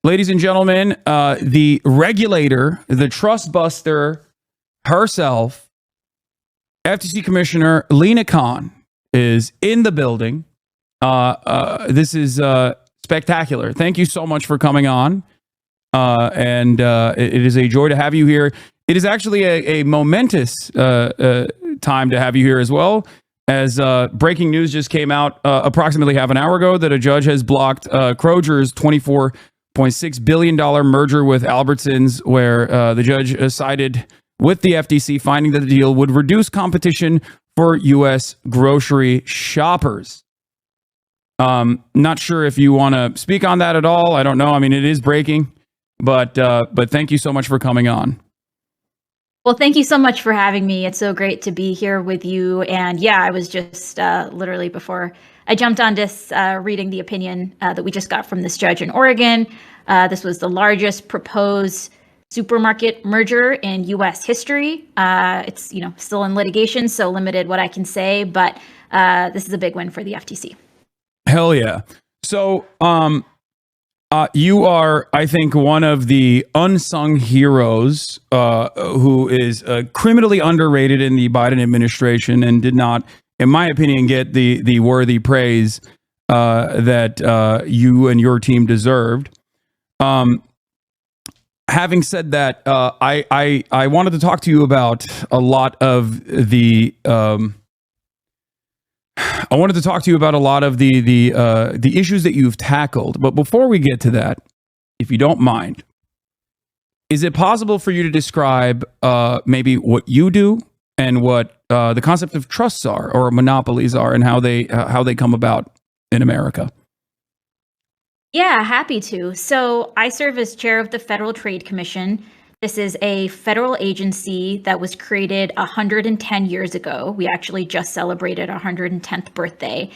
Ladies and gentlemen, the regulator, the trust buster herself, FTC Commissioner Lina Khan is in the building. This is spectacular. Thank you so much for coming on. And it is a joy to have you here. It is actually a momentous time to have you here as well, as breaking news just came out approximately half an hour ago that a judge has blocked Kroger's $24.6 billion merger with Albertsons, where the judge sided with the FTC, finding that the deal would reduce competition for U.S. grocery shoppers. Not sure if you want to speak on that at all. I don't know. I mean, it is breaking, but thank you so much for coming on. Well, thank you so much for having me. It's so great to be here with you. And yeah, I was just literally before I jumped on this reading the opinion that we just got from this judge in Oregon. This was the largest proposed supermarket merger in U.S. history. It's still in litigation, so limited what I can say, but this is a big win for the FTC. Hell yeah! So you are, I think, one of the unsung heroes who is criminally underrated in the Biden administration and did not, in my opinion, get the worthy praise that you and your team deserved. Having said that, I wanted to talk to you about a lot of the the issues that you've tackled. But before we get to that, if you don't mind, is it possible for you to describe maybe what you do and what the concept of trusts are or monopolies are and how they come about in America? Yeah, happy to. So I serve as chair of the Federal Trade Commission. This is a federal agency that was created 110 years ago. We actually just celebrated our 110th birthday.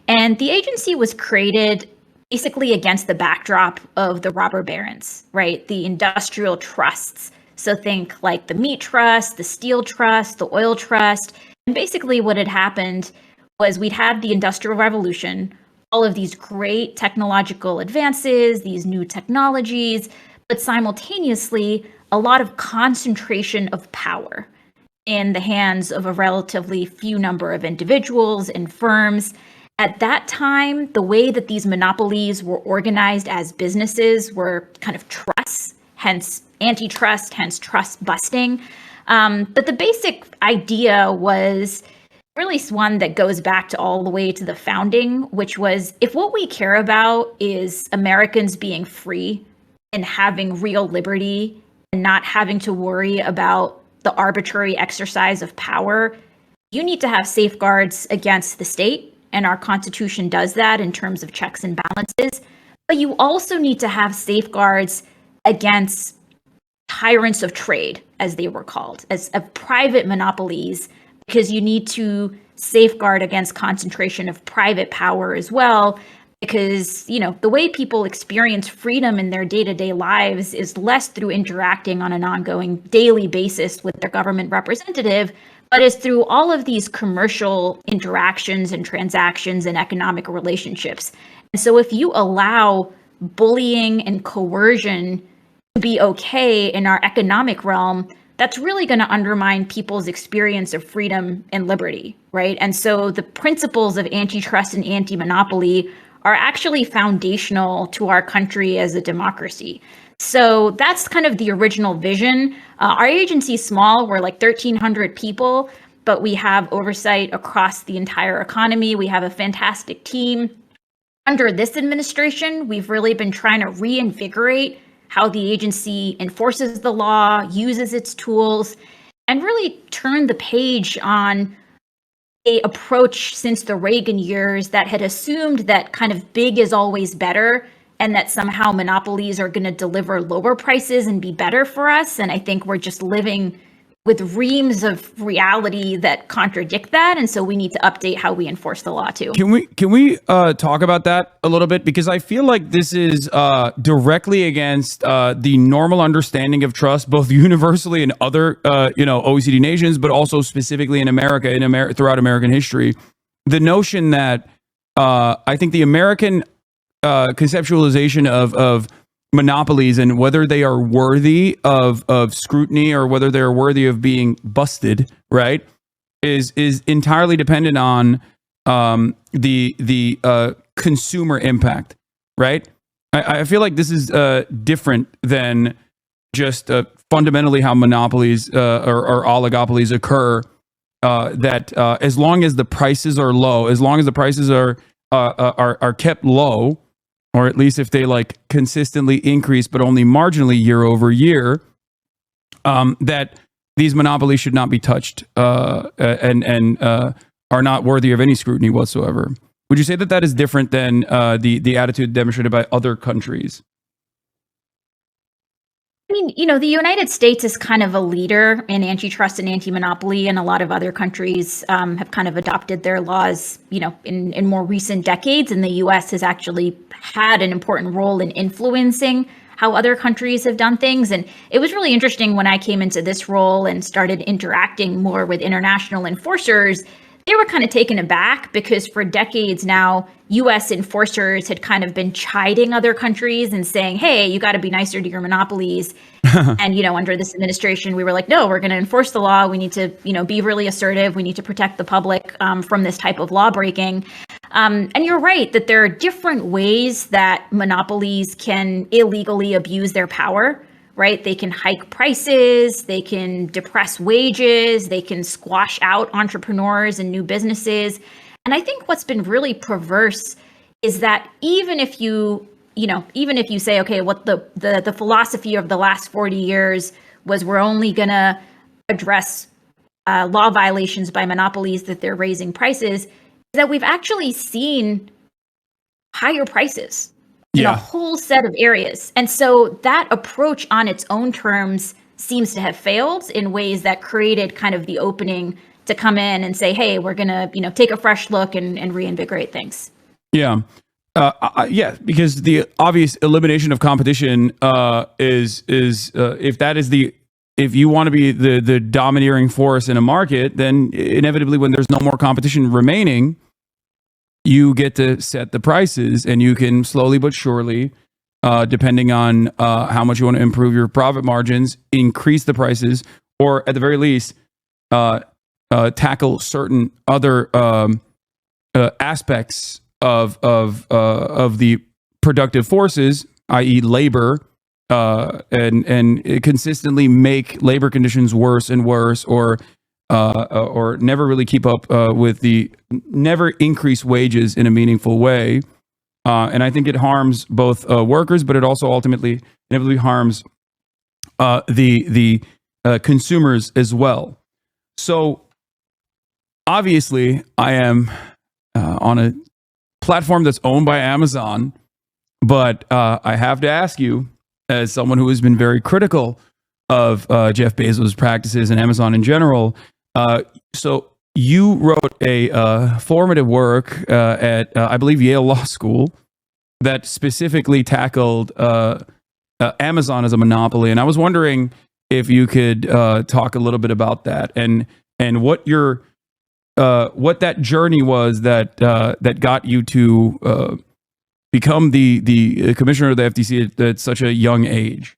And the agency was created basically against the backdrop of the robber barons, right? The industrial trusts. So think like the meat trust, the steel trust, the oil trust. And basically what had happened was we'd had the Industrial Revolution, all of these great technological advances, these new technologies, but simultaneously a lot of concentration of power in the hands of a relatively few number of individuals and firms. At that time, the way that these monopolies were organized as businesses were kind of trusts, hence antitrust, hence trust busting. But the basic idea was really one that goes back to all the way to the founding, which was if what we care about is Americans being free and having real liberty and not having to worry about the arbitrary exercise of power, you need to have safeguards against the state. And our Constitution does that in terms of checks and balances. But you also need to have safeguards against tyrants of trade, as they were called, as private monopolies, because you need to safeguard against concentration of private power as well. Because, the way people experience freedom in their day-to-day lives is less through interacting on an ongoing daily basis with their government representative, but is through all of these commercial interactions and transactions and economic relationships. And so if you allow bullying and coercion to be okay in our economic realm, that's really going to undermine people's experience of freedom and liberty, right? And so the principles of antitrust and anti-monopoly are actually foundational to our country as a democracy. So that's kind of the original vision. Our agency is small. We're like 1,300 people, but we have oversight across the entire economy. We have a fantastic team. Under this administration, we've really been trying to reinvigorate how the agency enforces the law, uses its tools, and really turn the page on a approach since the Reagan years that had assumed that kind of big is always better and that somehow monopolies are going to deliver lower prices and be better for us. And I think we're just living with reams of reality that contradict that. And so we need to update how we enforce the law too. Can we talk about that a little bit? Because I feel like this is directly against the normal understanding of trust, both universally in other OECD nations, but also specifically in America, throughout American history. The notion that I think the American conceptualization of monopolies and whether they are worthy of scrutiny or whether they're worthy of being busted, right, is entirely dependent on the consumer impact, right? I feel like this is different than just fundamentally how monopolies or oligopolies occur. That as long as the prices are low, as long as the prices are kept low, or at least if they like consistently increase but only marginally year over year, that these monopolies should not be touched and are not worthy of any scrutiny whatsoever. Would you say that that is different than the attitude demonstrated by other countries? I mean, the United States is kind of a leader in antitrust and anti-monopoly, and a lot of other countries have kind of adopted their laws, in more recent decades. And the U.S. has actually had an important role in influencing how other countries have done things. And it was really interesting when I came into this role and started interacting more with international enforcers. They were kind of taken aback because for decades now, U.S. enforcers had kind of been chiding other countries and saying, hey, you got to be nicer to your monopolies. And, under this administration, we were like, no, we're going to enforce the law. We need to, be really assertive. We need to protect the public from this type of law breaking. And you're right that there are different ways that monopolies can illegally abuse their power. Right? They can hike prices, they can depress wages, they can squash out entrepreneurs and new businesses. And I think what's been really perverse is that even if you say, okay, what the philosophy of the last 40 years was we're only going to address law violations by monopolies that they're raising prices, is that we've actually seen higher prices in a whole set of areas. And so that approach on its own terms seems to have failed in ways that created kind of the opening to come in and say, hey, we're going to, take a fresh look and reinvigorate things. Yeah. Because the obvious elimination of competition is if you want to be the domineering force in a market, then inevitably when there's no more competition remaining, you get to set the prices, and you can slowly but surely, depending on how much you want to improve your profit margins, increase the prices, or at the very least, tackle certain other aspects of the productive forces, i.e., labor, and consistently make labor conditions worse and worse, or never really keep up never increase wages in a meaningful way. And I think it harms both workers, but it also ultimately inevitably harms the consumers as well. So obviously I am on a platform that's owned by Amazon, but I have to ask you, as someone who has been very critical of Jeff Bezos' practices and Amazon in general, so you wrote a formative work at, I believe, Yale Law School that specifically tackled Amazon as a monopoly. And I was wondering if you could talk a little bit about that and what that journey was that got you to become the commissioner of the FTC at such a young age.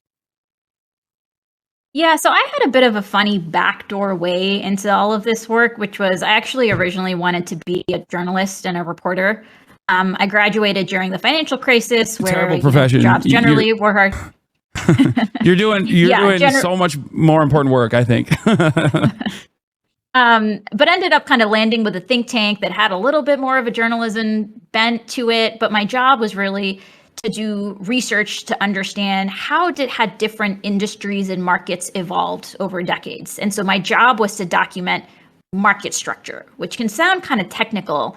Yeah, so I had a bit of a funny backdoor way into all of this work, which was I actually originally wanted to be a journalist and a reporter. I graduated during the financial crisis, where terrible profession. Jobs generally were hard. You're doing so much more important work, I think. But ended up kind of landing with a think tank that had a little bit more of a journalism bent to it. But my job was really to do research to understand how had different industries and markets evolved over decades. And so my job was to document market structure, which can sound kind of technical.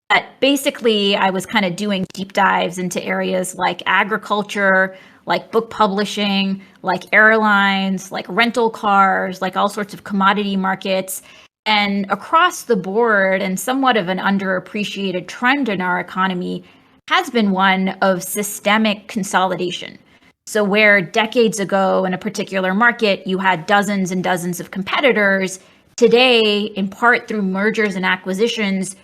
But basically, I was kind of doing deep dives into areas like agriculture, like book publishing, like airlines, like rental cars, like all sorts of commodity markets. And across the board, and somewhat of an underappreciated trend in our economy, has been one of systemic consolidation. So where decades ago in a particular market, you had dozens and dozens of competitors, today, in part through mergers and acquisitions,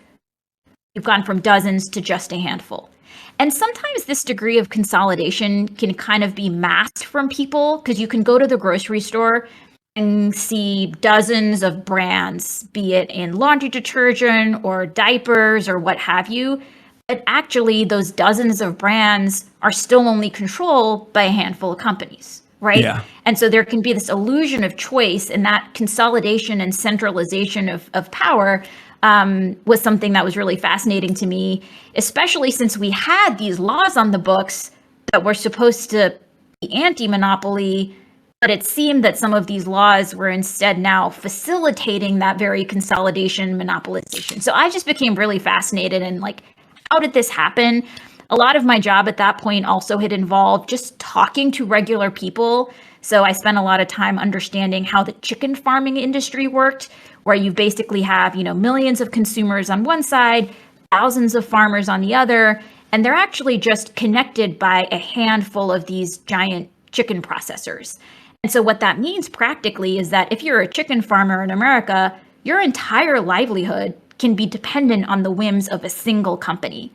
You've gone from dozens to just a handful. And sometimes this degree of consolidation can kind of be masked from people, because you can go to the grocery store and see dozens of brands, be it in laundry detergent or diapers or what have you. But actually, those dozens of brands are still only controlled by a handful of companies, right? Yeah. And so there can be this illusion of choice, and that consolidation and centralization of power was something that was really fascinating to me, especially since we had these laws on the books that were supposed to be anti-monopoly, but it seemed that some of these laws were instead now facilitating that very consolidation, monopolization. So I just became really fascinated in like, how did this happen? A lot of my job at that point also had involved just talking to regular people. So I spent a lot of time understanding how the chicken farming industry worked, where you basically have, millions of consumers on one side, thousands of farmers on the other, and they're actually just connected by a handful of these giant chicken processors. And so what that means practically is that if you're a chicken farmer in America, your entire livelihood can be dependent on the whims of a single company.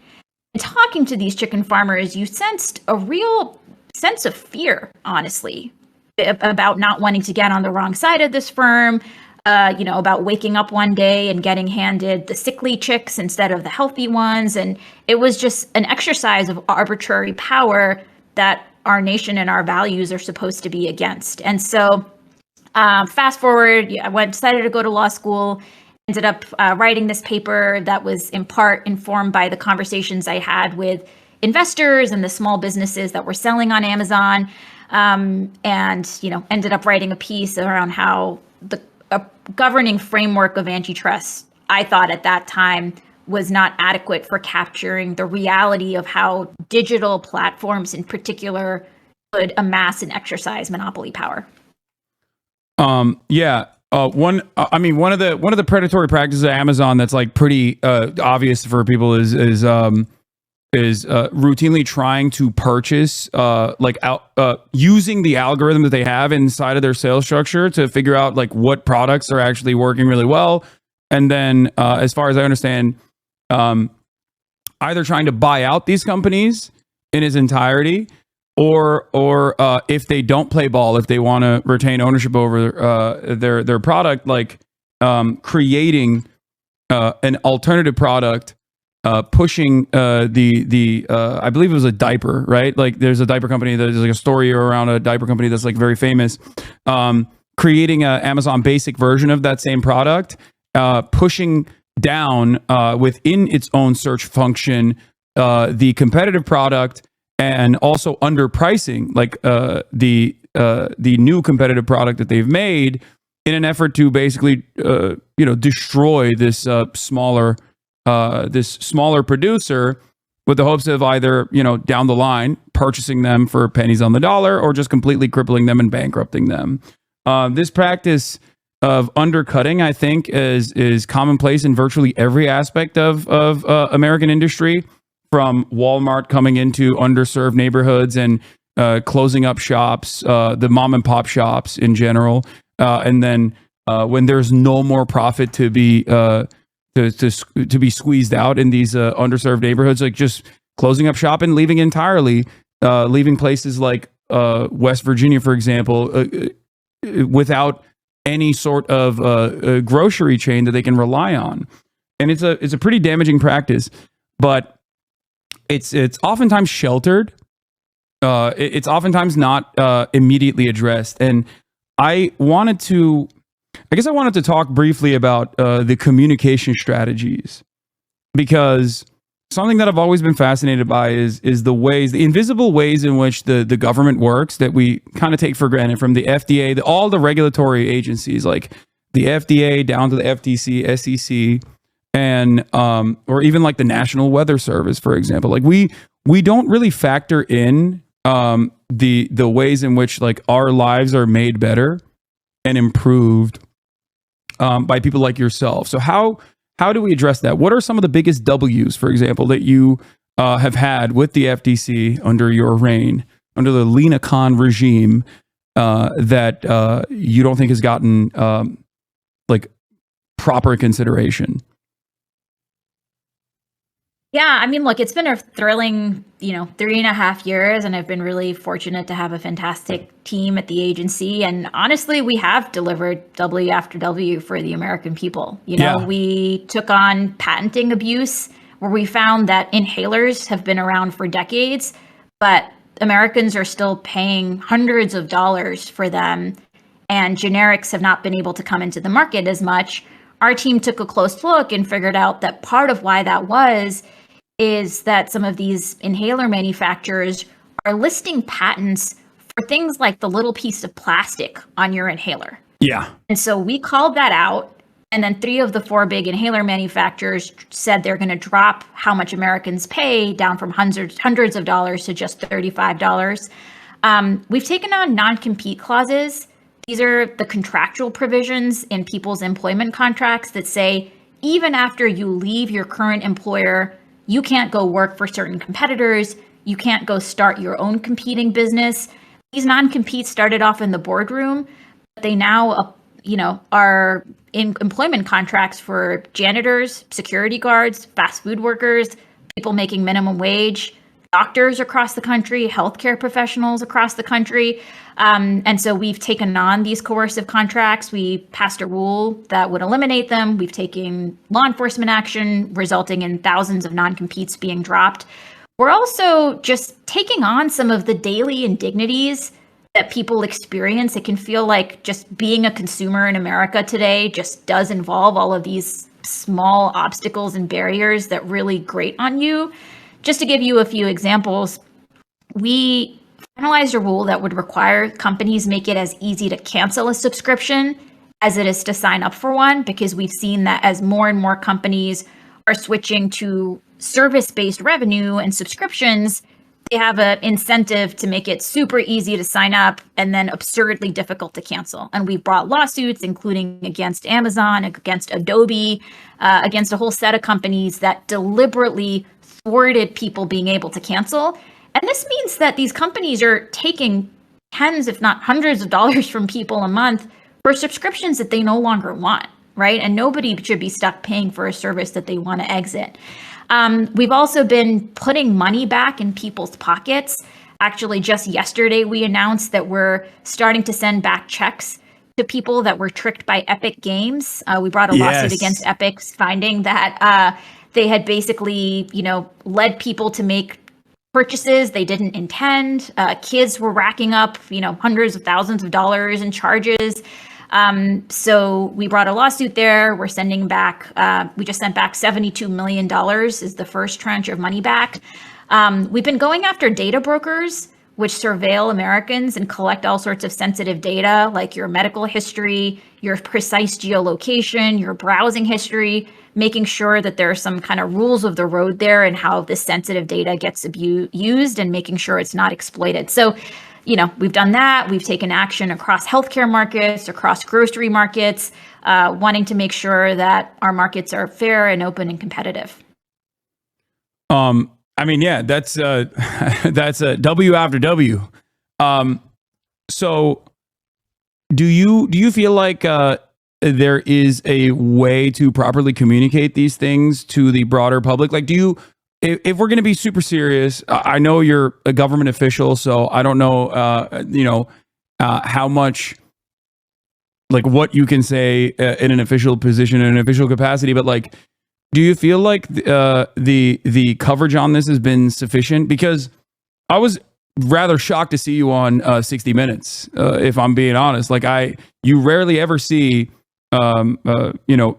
And talking to these chicken farmers, you sensed a real sense of fear, honestly, about not wanting to get on the wrong side of this firm, about waking up one day and getting handed the sickly chicks instead of the healthy ones. And it was just an exercise of arbitrary power that our nation and our values are supposed to be against. And so fast forward, I decided to go to law school, ended up writing this paper that was in part informed by the conversations I had with investors and the small businesses that were selling on Amazon. And ended up writing a piece around how the governing framework of antitrust, I thought at that time, was not adequate for capturing the reality of how digital platforms in particular could amass and exercise monopoly power. One of the predatory practices of Amazon that's like pretty obvious for people is routinely trying to purchase using the algorithm that they have inside of their sales structure to figure out like what products are actually working really well, and then as far as I understand, either trying to buy out these companies in its entirety, or if they don't play ball, if they want to retain ownership over their product, like creating an alternative product. Pushing I believe it was a diaper, right? Like there's a diaper company, there's like a story around a diaper company that's like very famous, creating a Amazon basic version of that same product, pushing down within its own search function the competitive product, and also underpricing like the new competitive product that they've made in an effort to basically destroy this smaller producer, with the hopes of either, down the line purchasing them for pennies on the dollar, or just completely crippling them and bankrupting them. This practice of undercutting, I think, is commonplace in virtually every aspect of American industry, from Walmart coming into underserved neighborhoods and closing up shops, the mom and pop shops in general, and then when there's no more profit to be to be squeezed out in these underserved neighborhoods, like just closing up shop and leaving entirely, leaving places like West Virginia, for example, without any sort of grocery chain that they can rely on. And it's a pretty damaging practice, but it's oftentimes sheltered. It's oftentimes not immediately addressed. And I wanted to talk briefly about the communication strategies, because something that I've always been fascinated by is the invisible ways in which the government works that we kind of take for granted, from the FDA, all the regulatory agencies like the FDA down to the FTC, SEC, and or even like the National Weather Service, for example. Like we don't really factor in the ways in which like our lives are made better and improved by people like yourself. So how do we address that? What are some of the biggest W's, for example, that you have had with the FTC under your reign, under the Lina Khan regime, that you don't think has gotten like proper consideration? Yeah, I mean, look, it's been a thrilling, 3.5 years, and I've been really fortunate to have a fantastic team at the agency. And honestly, we have delivered W after W for the American people. We took on patenting abuse, where we found that inhalers have been around for decades, but Americans are still paying hundreds of dollars for them, and generics have not been able to come into the market as much. Our team took a close look and figured out that part of why that is that some of these inhaler manufacturers are listing patents for things like the little piece of plastic on your inhaler. Yeah. And so we called that out. And then 3 of the 4 big inhaler manufacturers said they're going to drop how much Americans pay down from hundreds of dollars to just $35. We've taken on non-compete clauses. These are the contractual provisions in people's employment contracts that say, even after you leave your current employer, you can't go work for certain competitors. You can't go start your own competing business. These non-competes started off in the boardroom, but they now, are in employment contracts for janitors, security guards, fast food workers, people making minimum wage, doctors across the country, healthcare professionals across the country. And so we've taken on these coercive contracts. We passed a rule that would eliminate them. We've taken law enforcement action, resulting in thousands of non-competes being dropped. We're also just taking on some of the daily indignities that people experience. It can feel like just being a consumer in America today just does involve all of these small obstacles and barriers that really grate on you. Just to give you a few examples, we finalized a rule that would require companies make it as easy to cancel a subscription as it is to sign up for one, because we've seen that as more and more companies are switching to service-based revenue and subscriptions, they have an incentive to make it super easy to sign up and then absurdly difficult to cancel. And we've brought lawsuits, including against Amazon, against Adobe, against a whole set of companies that deliberately thwarted people being able to cancel. And this means that these companies are taking tens, if not hundreds of dollars from people a month for subscriptions that they no longer want, right? And nobody should be stuck paying for a service that they want to exit. We've also been putting money back in people's pockets. Actually, just yesterday, we announced that we're starting to send back checks to people that were tricked by Epic Games. We brought a lawsuit against Epic, finding that they had basically, led people to make purchases they didn't intend. Kids were racking up, hundreds of thousands of dollars in charges. So we brought a lawsuit there. We're sending back, we just sent back $72 million is the first tranche of money back. We've been going after data brokers, which surveil Americans and collect all sorts of sensitive data, like your medical history, your precise geolocation, your browsing history, making sure that there are some kind of rules of the road there and how this sensitive data gets used, and making sure it's not exploited. So, we've done that. We've taken action across healthcare markets, across grocery markets, wanting to make sure that our markets are fair and open and competitive. That's that's a W after W. So do you feel like there is a way to properly communicate these things to the broader public? Like, if we're going to be super serious, I know you're a government official, so I don't know, how much, like, what you can say in an official position, in an official capacity, but like, do you feel like the coverage on this has been sufficient? Because I was rather shocked to see you on 60 Minutes, if I'm being honest. Like, you rarely ever see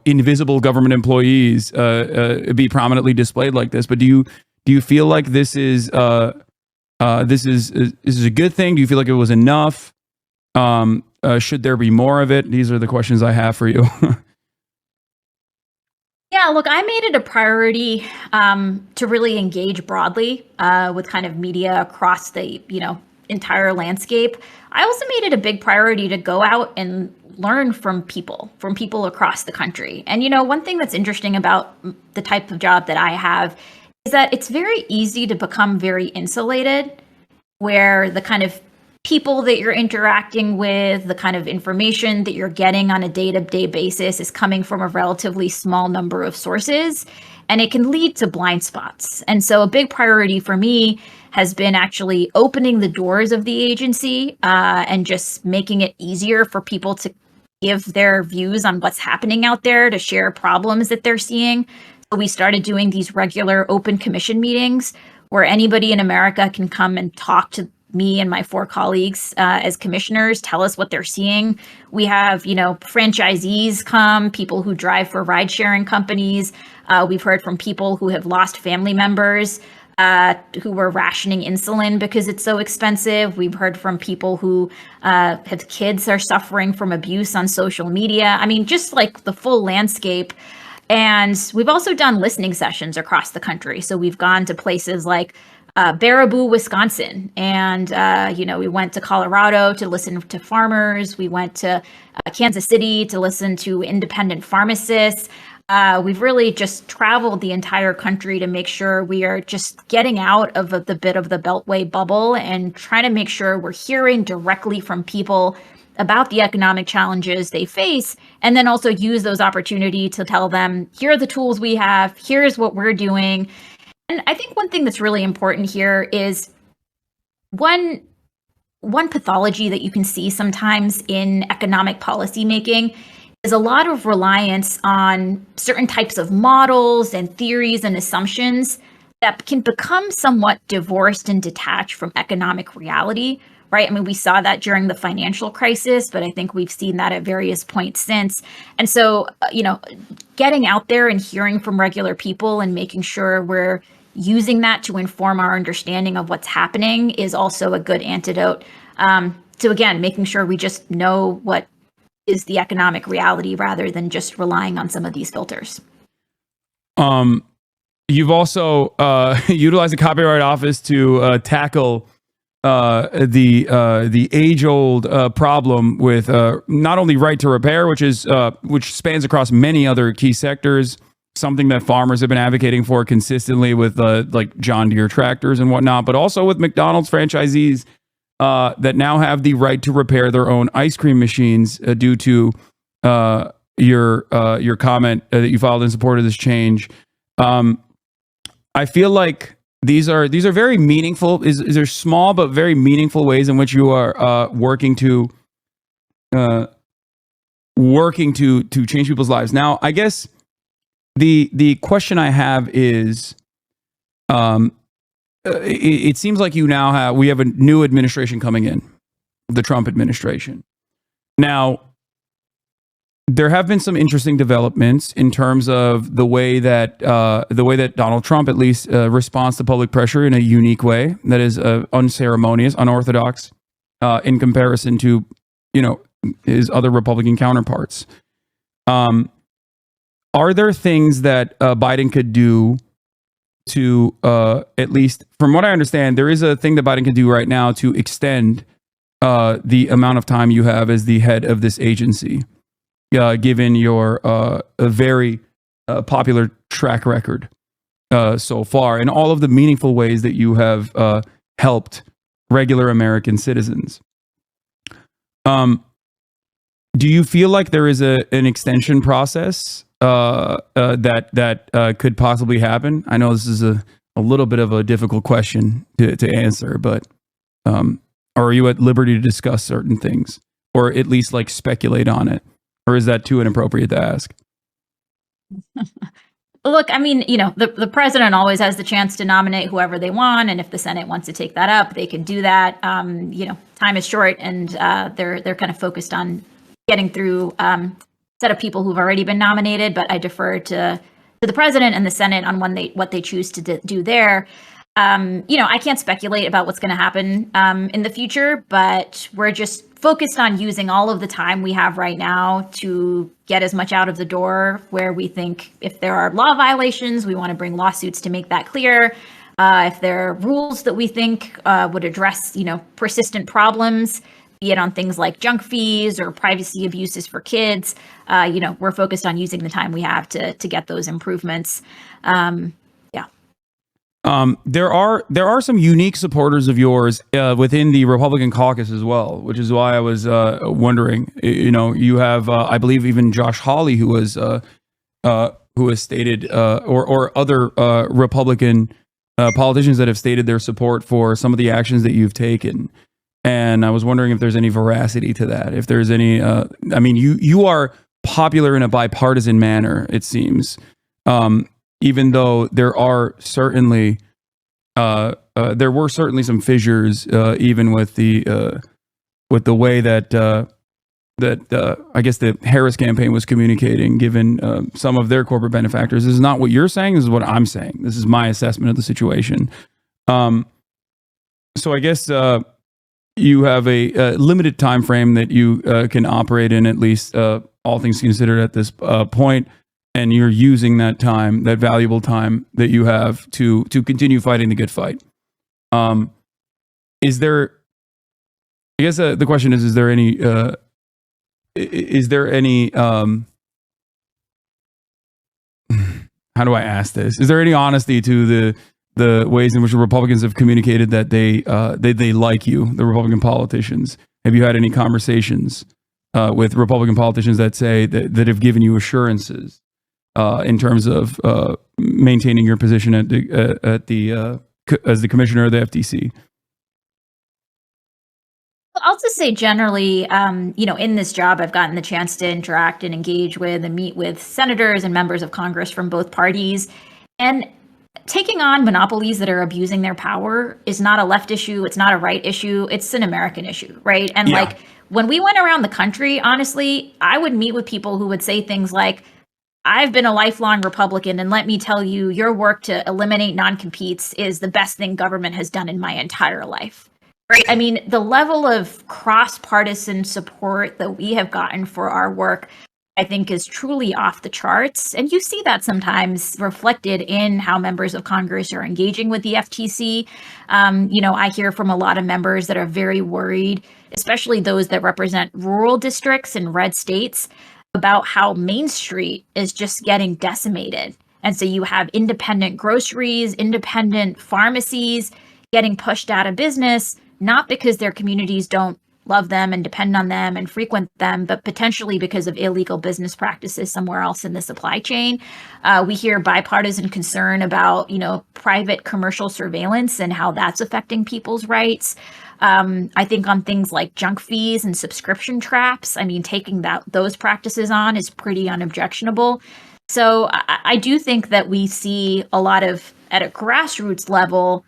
invisible government employees be prominently displayed like this. But do you feel like this is a good thing? Do you feel like it was enough? Should there be more of it? These are the questions I have for you. Yeah, look, I made it a priority to really engage broadly with kind of media across the entire landscape. I also made it a big priority to go out and learn from people across the country. And one thing that's interesting about the type of job that I have is that it's very easy to become very insulated, where the kind of people that you're interacting with, the kind of information that you're getting on a day-to-day basis is coming from a relatively small number of sources, and it can lead to blind spots. And so a big priority for me has been actually opening the doors of the agency and just making it easier for people to give their views on what's happening out there, to share problems that they're seeing. So we started doing these regular open commission meetings where anybody in America can come and talk to me and my 4 colleagues as commissioners, tell us what they're seeing. We have, franchisees come, people who drive for ride sharing companies. We've heard from people who have lost family members who were rationing insulin because it's so expensive. We've heard from people who have kids are suffering from abuse on social media. I mean, just like the full landscape. And we've also done listening sessions across the country. So we've gone to places like Baraboo, Wisconsin. And, we went to Colorado to listen to farmers. We went to Kansas City to listen to independent pharmacists. We've really just traveled the entire country to make sure we are just getting out of the bit of the Beltway bubble and trying to make sure we're hearing directly from people about the economic challenges they face, and then also use those opportunities to tell them, here are the tools we have, here's what we're doing. And I think one thing that's really important here is one pathology that you can see sometimes in economic policy making is a lot of reliance on certain types of models and theories and assumptions that can become somewhat divorced and detached from economic reality, right? I mean, we saw that during the financial crisis, but I think we've seen that at various points since. And so, getting out there and hearing from regular people and making sure we're using that to inform our understanding of what's happening is also a good antidote to, again, making sure we just know what is the economic reality rather than just relying on some of these filters. You've also utilized the Copyright Office to tackle the age-old problem with not only right to repair, which spans across many other key sectors, something that farmers have been advocating for consistently with like John Deere tractors and whatnot, but also with McDonald's franchisees that now have the right to repair their own ice cream machines due to your comment that you filed in support of this change. I feel like these are very meaningful. These are small but very meaningful ways in which you are working to change people's lives. Now, I guess the question I have is, it seems like we have a new administration coming in, the Trump administration. Now, there have been some interesting developments in terms of the way that Donald Trump at least responds to public pressure in a unique way that is unceremonious, unorthodox in comparison to his other Republican counterparts. Are there things that Biden could do to, at least from what I understand, there is a thing that Biden can do right now to extend the amount of time you have as the head of this agency, given your a very popular track record so far and all of the meaningful ways that you have helped regular American citizens. Do you feel like there is an extension process that could possibly happen? I know this is a little bit of a difficult question to answer, but are you at liberty to discuss certain things or at least like speculate on it? Or is that too inappropriate to ask? Look, I mean, the president always has the chance to nominate whoever they want. And if the Senate wants to take that up, they can do that. Time is short and they're kind of focused on getting through a set of people who've already been nominated. But I defer to the president and the Senate on what they choose to do there. I can't speculate about what's going to happen in the future, but we're just focused on using all of the time we have right now to get as much out of the door where we think if there are law violations, we want to bring lawsuits to make that clear. If there are rules that we think would address, persistent problems, be it on things like junk fees or privacy abuses for kids, we're focused on using the time we have to get those improvements. There are some unique supporters of yours within the Republican caucus as well, which is why I was wondering. You have, I believe, even Josh Hawley, who has stated, or other Republican politicians that have stated their support for some of the actions that you've taken. And I was wondering if there's any veracity to that. If there's any, you are popular in a bipartisan manner, it seems. Even though there are certainly, there were certainly some fissures, even with the way that I guess the Harris campaign was communicating, given some of their corporate benefactors. This is not what you're saying. This is what I'm saying. This is my assessment of the situation. So I guess you have a limited time frame that you can operate in, at least all things considered at this point, and you're using that time, that valuable time that you have to continue fighting the good fight. Is there? I guess the question is there any? Is there any? How do I ask this? Is there any honesty to the ways in which the Republicans have communicated that they like you, the Republican politicians? Have you had any conversations with Republican politicians that say that have given you assurances in terms of maintaining your position as the commissioner of the FTC? I'll just say generally, in this job, I've gotten the chance to interact and engage with and meet with senators and members of Congress from both parties. And taking on monopolies that are abusing their power is not a left issue. It's not a right issue. It's an American issue, right? And when we went around the country, honestly, I would meet with people who would say things like, I've been a lifelong Republican, and let me tell you, your work to eliminate non-competes is the best thing government has done in my entire life. Right. I mean, the level of cross-partisan support that we have gotten for our work, I think, is truly off the charts. And you see that sometimes reflected in how members of Congress are engaging with the FTC. I hear from a lot of members that are very worried, especially those that represent rural districts in red states, about how Main Street is just getting decimated. And so you have independent groceries, independent pharmacies getting pushed out of business, not because their communities don't love them and depend on them and frequent them, but potentially because of illegal business practices somewhere else in the supply chain. We hear bipartisan concern about, private commercial surveillance and how that's affecting people's rights. I think on things like junk fees and subscription traps, taking those practices on is pretty unobjectionable. So I do think that we see a lot of, at a grassroots level,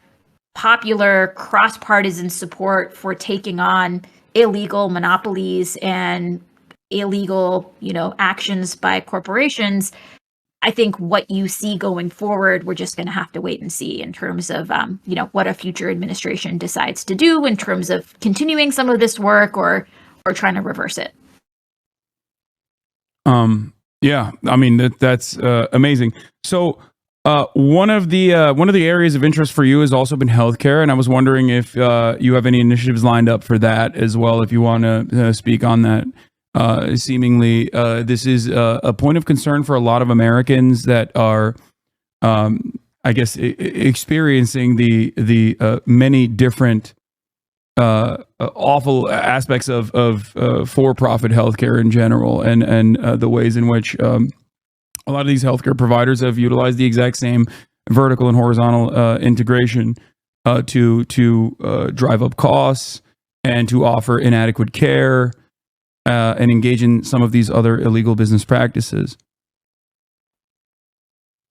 popular cross-partisan support for taking on illegal monopolies and illegal, actions by corporations. I think what you see going forward, we're just going to have to wait and see in terms of, what a future administration decides to do in terms of continuing some of this work or trying to reverse it. Yeah, that's amazing. So one of the areas of interest for you has also been healthcare, and I was wondering if you have any initiatives lined up for that as well. If you want to speak on that, seemingly this is a point of concern for a lot of Americans that are, experiencing the many different awful aspects of for-profit healthcare in general, and the ways in which a lot of these healthcare providers have utilized the exact same vertical and horizontal integration to drive up costs and to offer inadequate care and engage in some of these other illegal business practices.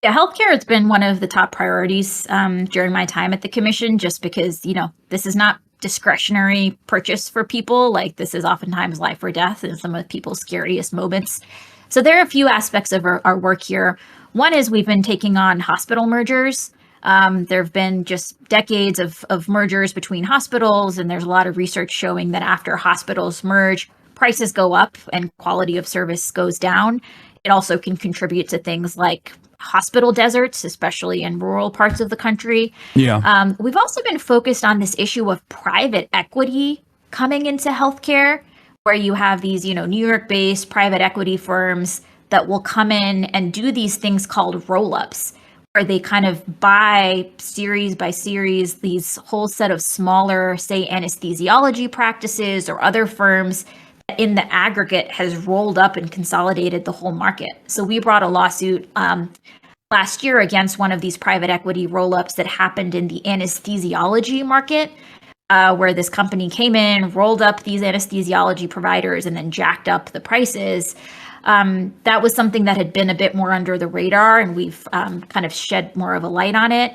Yeah, healthcare has been one of the top priorities during my time at the commission, just because, this is not discretionary purchase for people. Like, this is oftentimes life or death in some of people's scariest moments. So there are a few aspects of our work here. One is we've been taking on hospital mergers. There have been just decades of mergers between hospitals, and there's a lot of research showing that after hospitals merge, prices go up and quality of service goes down. It also can contribute to things like hospital deserts, especially in rural parts of the country. Yeah. We've also been focused on this issue of private equity coming into healthcare, where you have these, New York-based private equity firms that will come in and do these things called roll-ups, where they kind of buy series by series these whole set of smaller, say, anesthesiology practices or other firms that in the aggregate has rolled up and consolidated the whole market. So we brought a lawsuit last year against one of these private equity roll-ups that happened in the anesthesiology market, where this company came in, rolled up these anesthesiology providers, and then jacked up the prices. That was something that had been a bit more under the radar, and we've kind of shed more of a light on it.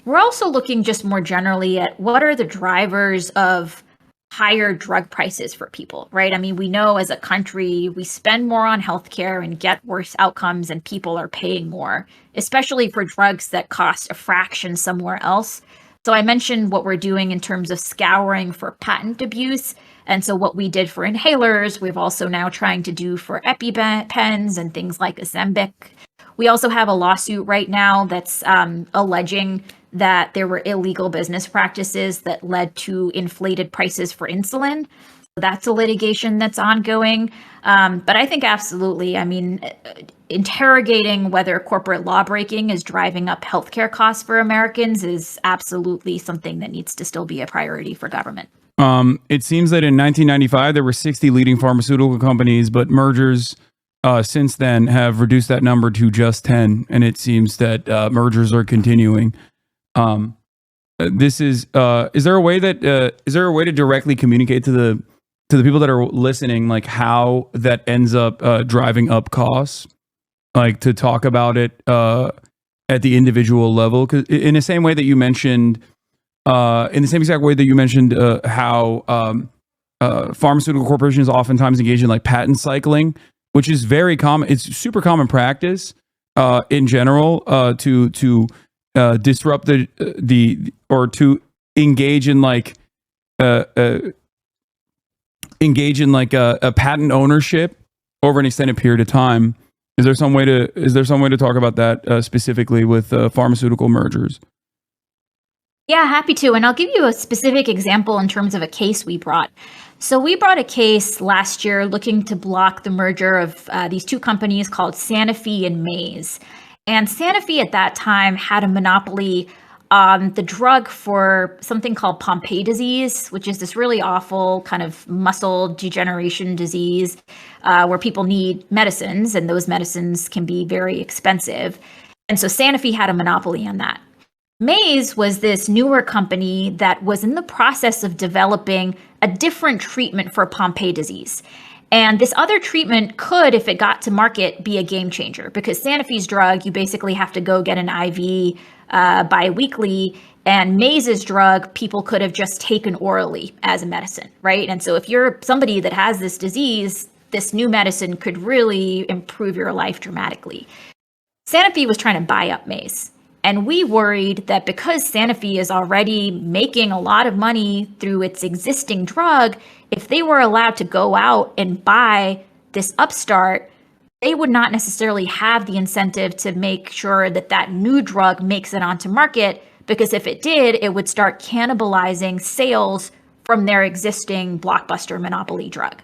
We're also looking just more generally at what are the drivers of higher drug prices for people, right? I mean, we know as a country, we spend more on healthcare and get worse outcomes, and people are paying more, especially for drugs that cost a fraction somewhere else. So I mentioned what we're doing in terms of scouring for patent abuse. And so what we did for inhalers, we've also now trying to do for EpiPens and things like Ozempic. We also have a lawsuit right now that's alleging that there were illegal business practices that led to inflated prices for insulin. So that's a litigation that's ongoing. But I think absolutely, I mean, interrogating whether corporate law breaking is driving up healthcare costs for Americans is absolutely something that needs to still be a priority for government. It seems that in 1995, there were 60 leading pharmaceutical companies, but mergers since then have reduced that number to just 10. And it seems that mergers are continuing. Is there a way to directly communicate to the people that are listening, like how that ends up driving up costs, like to talk about it at the individual level? Because in the same way that you mentioned, in the same exact way that you mentioned how pharmaceutical corporations oftentimes engage in like patent cycling, which is very common. It's super common practice in general to disrupt or to engage in like a patent ownership over an extended period of time. Is there some way to talk about that specifically with pharmaceutical mergers? Yeah, happy to. And I'll give you a specific example in terms of a case we brought. So we brought a case last year looking to block the merger of these two companies called Sanofi and Maze. And Sanofi at that time had a monopoly on the drug for something called Pompe disease, which is this really awful kind of muscle degeneration disease where people need medicines, and those medicines can be very expensive. And so Sanofi had a monopoly on that. Maze was this newer company that was in the process of developing a different treatment for Pompe disease. And this other treatment could, if it got to market, be a game changer, because Sanofi's drug, you basically have to go get an IV biweekly, and Maze's drug, people could have just taken orally as a medicine, right? And so if you're somebody that has this disease, this new medicine could really improve your life dramatically. Sanofi was trying to buy up Maze. And we worried that because Sanofi is already making a lot of money through its existing drug, if they were allowed to go out and buy this upstart, they would not necessarily have the incentive to make sure that that new drug makes it onto market, because if it did, it would start cannibalizing sales from their existing blockbuster monopoly drug.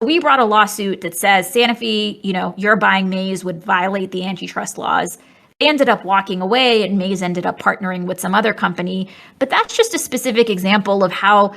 We brought a lawsuit that says, Sanofi, you're buying Maze would violate the antitrust laws. They ended up walking away, and Maze ended up partnering with some other company. But that's just a specific example of how,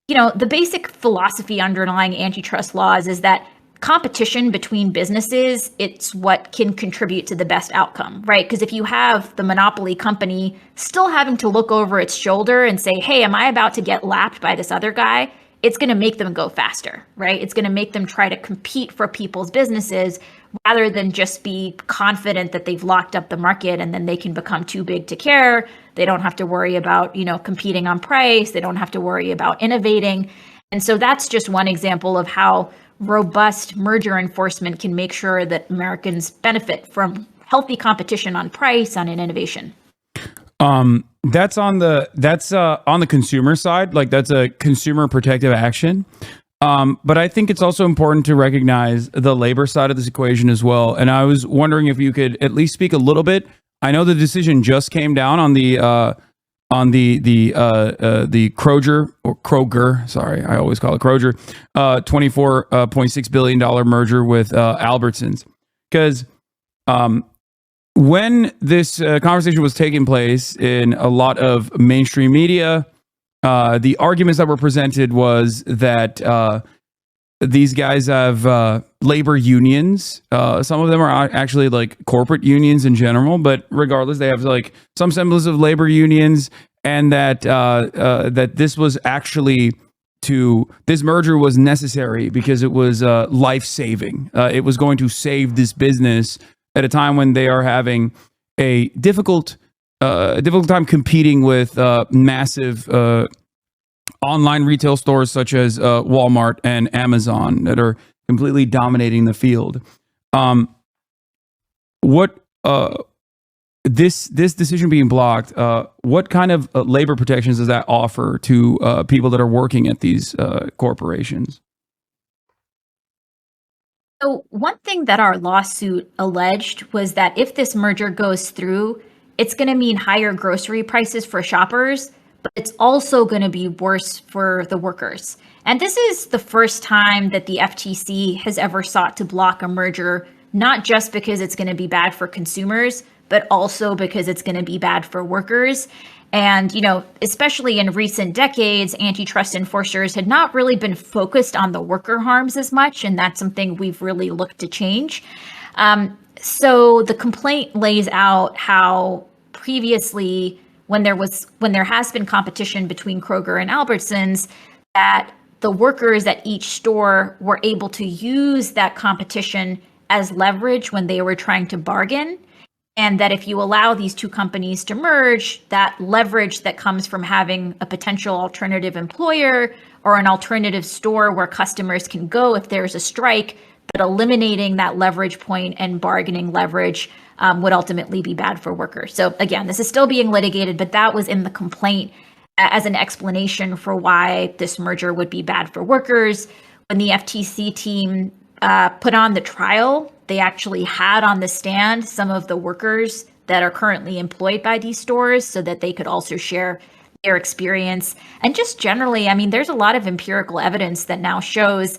the basic philosophy underlying antitrust laws is that competition between businesses, it's what can contribute to the best outcome, right? Because if you have the monopoly company still having to look over its shoulder and say, hey, am I about to get lapped by this other guy? It's going to make them go faster, right? It's going to make them try to compete for people's businesses rather than just be confident that they've locked up the market and then they can become too big to care. They don't have to worry about, competing on price. They don't have to worry about innovating. And so that's just one example of how robust merger enforcement can make sure that Americans benefit from healthy competition on price, on innovation. That's on the consumer side, like that's a consumer protective action. But I think it's also important to recognize the labor side of this equation as well. And I was wondering if you could at least speak a little bit. I know the decision just came down on the Kroger. Sorry, I always call it Kroger. $24.6 billion merger with Albertsons, because when this conversation was taking place in a lot of mainstream media, the arguments that were presented was that these guys have labor unions. Some of them are actually like corporate unions in general, but regardless, they have like some semblance of labor unions, and that that this was actually this merger was necessary because it was life saving. It was going to save this business at a time when they are having a difficult time competing with massive online retail stores such as Walmart and Amazon that are completely dominating the field. What this decision being blocked, what kind of labor protections does that offer to people that are working at these corporations? So, one thing that our lawsuit alleged was that if this merger goes through, it's going to mean higher grocery prices for shoppers, but it's also going to be worse for the workers. And this is the first time that the FTC has ever sought to block a merger, not just because it's going to be bad for consumers, but also because it's going to be bad for workers. And, especially in recent decades, antitrust enforcers had not really been focused on the worker harms as much, and that's something we've really looked to change. So the complaint lays out how previously, when there has been competition between Kroger and Albertsons, that the workers at each store were able to use that competition as leverage when they were trying to bargain. And that if you allow these two companies to merge, that leverage that comes from having a potential alternative employer or an alternative store where customers can go if there's a strike, but eliminating that leverage point and bargaining leverage would ultimately be bad for workers. So again, this is still being litigated, but that was in the complaint as an explanation for why this merger would be bad for workers. When the FTC team put on the trial, they actually had on the stand some of the workers that are currently employed by these stores so that they could also share their experience. And just generally, there's a lot of empirical evidence that now shows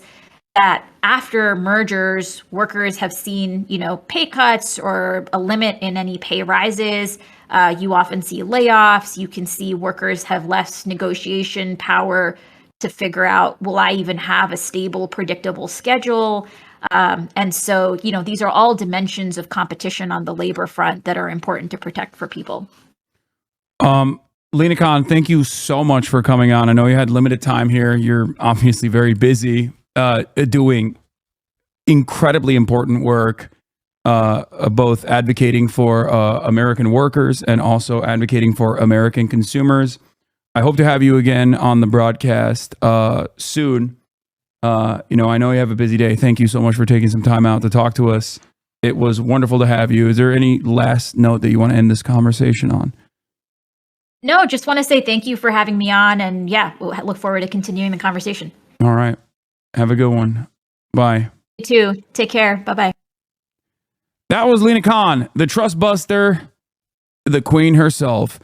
that after mergers, workers have seen, pay cuts or a limit in any pay rises. You often see layoffs. You can see workers have less negotiation power to figure out, will I even have a stable, predictable schedule? And so, these are all dimensions of competition on the labor front that are important to protect for people. Lina Khan, thank you so much for coming on. I know you had limited time here. You're obviously very busy doing incredibly important work, both advocating for American workers and also advocating for American consumers. I hope to have you again on the broadcast soon. I know you have a busy day. Thank you so much for taking some time out to talk to us. It was wonderful to have you. Is there any last note that you want to end this conversation on? No, just want to say thank you for having me on. And we'll look forward to continuing the conversation. All right. Have a good one. Bye. You too. Take care. Bye-bye. That was Lina Khan, the trust buster, the queen herself.